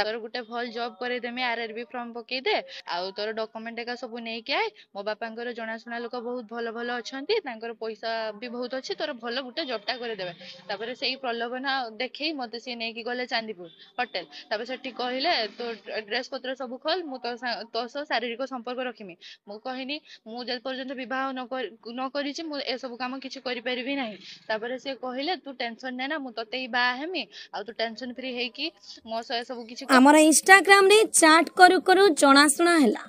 गोटे भल job करदेमी RRB form पकई दे आउ तोर डॉक्यूमेंट एका सब नहीं आए मो बापांकर जनाशुना लोक बहुत भल भल अच्छा पैसा भी बहुत अच्छी तोर भल गोटे जॉबटा करदेवे तापर से प्रलोभन देखी मत सी नहीं गले चांदीपुर होटेल तापर से कहले तो ड्रेस पत्र सब खोल मु तो शारीरिक संपर्क रखिमी मु कहनी मु जब पर्यंत विवाह न करी ए सब काम किसी करि नाही तापर से कहले तू टेंशन ने ना मु तते ही बा हेमी आ तू टेंशन फ्री हे कि मो सह सब किछि हमर इंस्टाग्राम रे चैट करू करू जनासुना हैला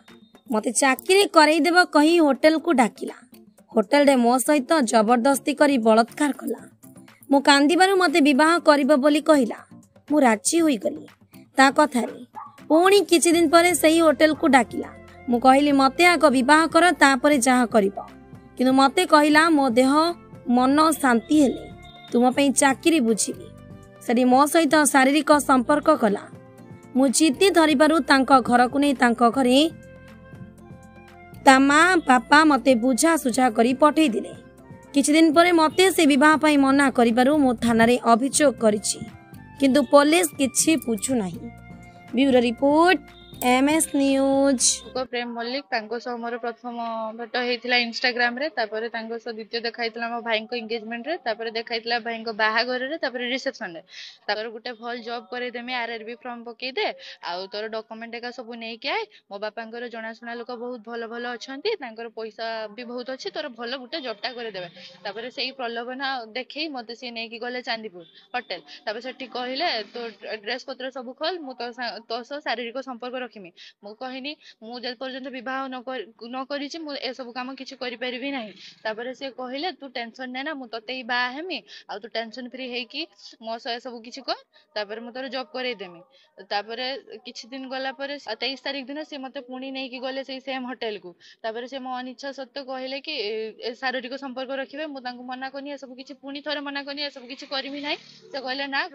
मते चाकरी करई देबो कही होटल को डाकिला होटल रे मो सहित जबरदस्ती करी बलात्कार कला मु कांदीबारु मते विवाह करिबो बोली कहिला मु राजी होई गली ता कथारे पुणी किछि दिन परे सही होटल को डाकिला मु कहली मते आग विवाह कर तापरे जहा करिबो किंतु मते कहिला मो देह मन शांति हेले तुम पे चाकरी बुझीबी सेठी मो सहित शारीरिक संपर्क कला मु जिद्दी धरिबारु तांको घर को नहीं तांको घरे ता माँ पापा मते बुझा सुझा करी पठेई दिले किछि दिन परे मते से विवाह पई मना करिबारु मो थाना रे अभियोग करिछि किंतु पुलिस किछि पूछु नाही ब्यूरो रिपोर्ट एमएस न्यूज प्रेम मल्लिक मोर प्रथम भेट होता इंस्टाग्राम रे तापर द्वितीय देखाई मो भाई एंगेजमेंट रे तापर देखाई भाई बाहागर रे तापर रिसेप्शन रे तापर गोटे भल जॉब करदेमी आरआरबी फॉर्म पकई दे आउ तोर डॉक्यूमेंट एका सब नहीं आए मो बापांकर जनाशुना लोक बहुत भल भल अच्छा पैसा भी बहुत अच्छी तोर भल गोटे जॉबटा करदेवे तापर से प्रलोभन देखी मत सी नहीं गले चांदीपुर होटेल तापर से कहले तो ड्रेस पत्र सब खोल मु तो शारीरिक संपर्क रखिमी मु कहनी मु जब पर्यंत विवाह न करी ए सब काम किसी करि नाही तापर से कहले तू टेंशन ने ना मु तते ही बा हेमी आ तू टेंशन फ्री हे कि मो सह सब किछि कर तापर मु तोर जॉब करई देमी तापर किछि दिन गला पर 23 तारिख दिन से मते पुणी नहीं कि गले से सेम होटल को तापर से मो अनिच्छा सत्य कहले कि शारीरिक संपर्क रखिबे मु तांको मना करनी ए सब किछि पुणी थोरे मना करनी ए सब किछि करमी नाही से कहले ना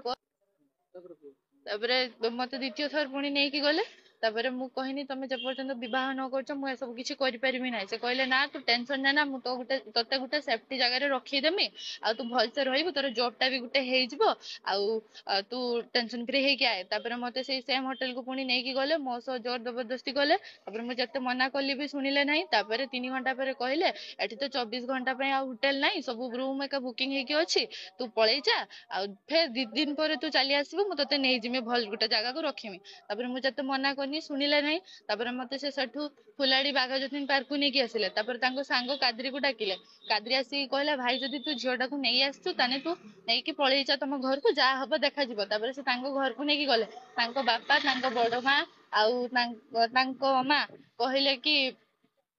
तापर मते द्वितीय थर पुणी नहीं कि गले तापर मु कहनी तमे जब पर्यंत विवाह न करछ मु सब किछि करि परिबि नै से कहले ना तू टेंशन ने ना मु तो गुटे तते गुटे सेफ्टी जगह रे रखी देमी आ तू भल से रहिबो तोर जॉबटा भी गुटे हेइ जिवो आ तू टेंशन फ्री हे कि आए तापर मते से सेम होटल को पुणी नै कि गले मो सो जोर जबरदस्ती गले तापर मु जते मना करली भी सुनिले नै तापर 3 घंटा पर कहले एठी तो 24 घंटा पे आ होटल नै सब रूम एका बुकिंग हे कि अछि तू पळै जा आ फिर 2 दिन पर तू चली आसीबो मु तते नै जिमे भल गुटे जगह को रखिमी तापर मु जते मना शुणिले नहीं तापर मते से सेठू फुलाड़ी बाघ जतीन पार्क नहीं कि आसिले तापर तांको सांगो कादरी को डाकिले कादरी आसी कहला भाई जदी तू झियोटा को नहीं आसछु ताने तू नहीं कि पळै जा तम घर को जा हबो देखा जिवो तापर से तांको घर को नहीं कि गले तांको बापा तांको बड़ मां आउ तांको मां कहले कि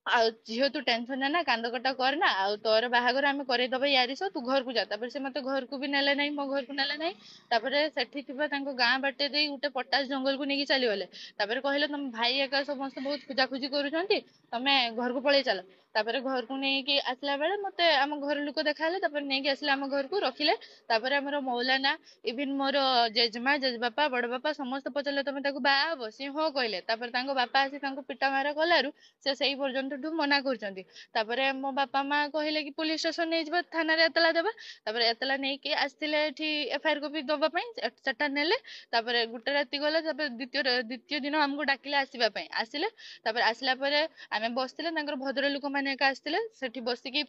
आ झील तू टेंशन ना कांद कटा करना आ तोर बाहागर आम करदब यारिस तू घर को जा तापर से मते घर को भी नेले नहीं मो घर को नेले नहीं तापर सेठी थिबा तांको गां बाटे दे उटे पटास जंगल को नहीं चली गले तापर कहले तुम भाई एका समस्त बहुत खुजाखुजी करूछंती तमे घर को पळै चल तापर घर को नहीं कि आसला बेले मते आम घर लोक देखाले तापर नहीं कि आसले आम घर को रखिले तापर हमर मौलाना इवन मोर जेजमा जेजबापा बड़ बापा समस्त पचले तमे ताको बा हबो से हो कहले तापर तांको बापा आसी तांको पिटा मारा कलारु से सही पर्यंत मना करछंती तापर मो बापा माँ कहले कि पुलिस स्टेशन नहीं जबा थाना रे एतला देबा तापर एतला नहीं कि आस्तिले एठी एफआईआर कॉपी दबा पई सेटा नेले तापर गुटे राती गले तापर द्वितीय दिन हमको डाकिले आसीबा पई आसिले तापर आसला परे आमे बसतिले तांकर भद्र लोक माने का आस्तिले सेठी बसिकी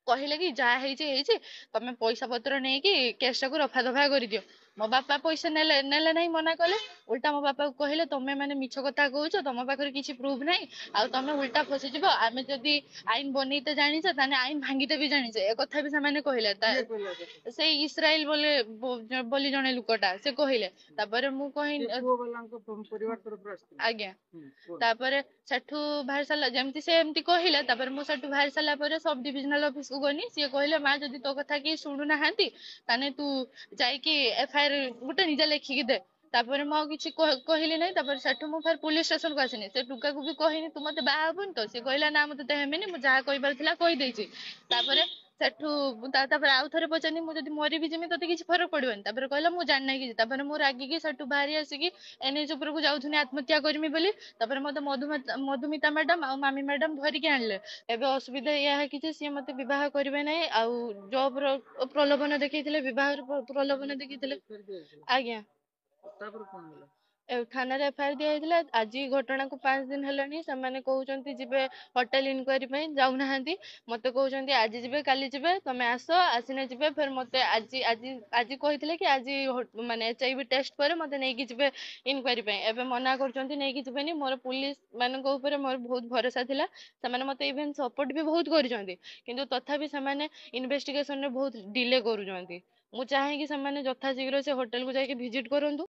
कहले कि जा हेइचे तमे पैसा पत्र नहीं कि केसटा को रफा दफा कर दियो मो बापा पैसा नेले नहीं मना कले उल्टा मो बापा को कहले तमे माने मिछ कथा कहूछ तम पाखरे किछि प्रूफ नहीं आ तमे उल्टा फसी जिवो आमे जदी आईन बनैते जानिछ ताने आईन भांगीते भी जानिछ ए कथा भी से माने कहले से इस्राएल बोली जने लुकटा से कहले तापर मु कहि आज्ञा तापर सेठू बाहर साला जेमती से एमती कहले तापर मु सेठू बाहर साला पर सब डिविजनल ऑफिस को गनी से कहले मां जदी तो कथा की सुनु नाहांती ताने तू जाई कि एफआईआर गुटे निजा लेखि कि दे तापर मु किछि कहली नहीं तापर सेठू मु फिर पुलिस स्टेशन को आसिनी से टुका को भी कहिनी तू मते बा हबन तो से कहला ना मते हेमेनी मु जा कहबार थिला कहि देछि तापर सेठू तापर आउ थरे पचनी मु जदी मरी भी जिमी तते किछि फरक पड़बन तापर कहला मु जान नै कि तापर मु रागी कि सेठू बाहरी आसी कि एनएच ऊपर को जाउथुनी आत्महत्या करमी बोली तापर मते मधुमिता मैडम आ मामी मैडम धरि के आनले एबे असुविधा या है कि से मते विवाह करबे नै आ जॉब रो प्रलोभन देखैथिले विवाह रो प्रलोभन देखैथिले आज्ञा तापर कोन होला ଥାନାରେ ଏଫଆଇଆର ଦିଆଯାଇଥିଲା। ଆଜି ଘଟଣାକୁ 5 ଦିନ ହେଲାଣି। ସେମାନେ କହୁଛନ୍ତି ଯିବେ ହୋଟେଲ ଇନକ୍ୱାରି ପାଇଁ, ଯାଉନାହାନ୍ତି। ମତେ କହୁଛନ୍ତି ଆଜି ଯିବେ କାଲି ଯିବେ, ତମେ ଆସ, ଆସିନେ ଯିବେ। ଫେର ମତେ ଆଜି ଆଜି ଆଜି କହିଥିଲେ କି ଆଜି ମାନେ HIV ଟେଷ୍ଟ ପରେ ମତେ ନେଇକି ଯିବେ ଇନକ୍ୱାରି ପାଇଁ। ଏବେ ମନା କରୁଛନ୍ତି ନେଇକି ଯିବେନି। ମୋର ପୁଲିସ ମାନଙ୍କ ଉପରେ ମୋର ବହୁତ ଭରସା ଥିଲା। ସେମାନେ ମତେ ଇଭେନ ସପୋର୍ଟ ବି ବହୁତ କରିଛନ୍ତି, କିନ୍ତୁ ତଥାପି ସେମାନେ ଇନଭେଷ୍ଟିଗେସନରେ ବହୁତ ଡିଲେ କରୁଛନ୍ତି। ମୁଁ ଚାହେଁ କି ସେମାନେ ଯଥାଶୀଘ୍ର ସେ ହୋଟେଲକୁ ଯାଇକି ଭିଜିଟ କରନ୍ତୁ।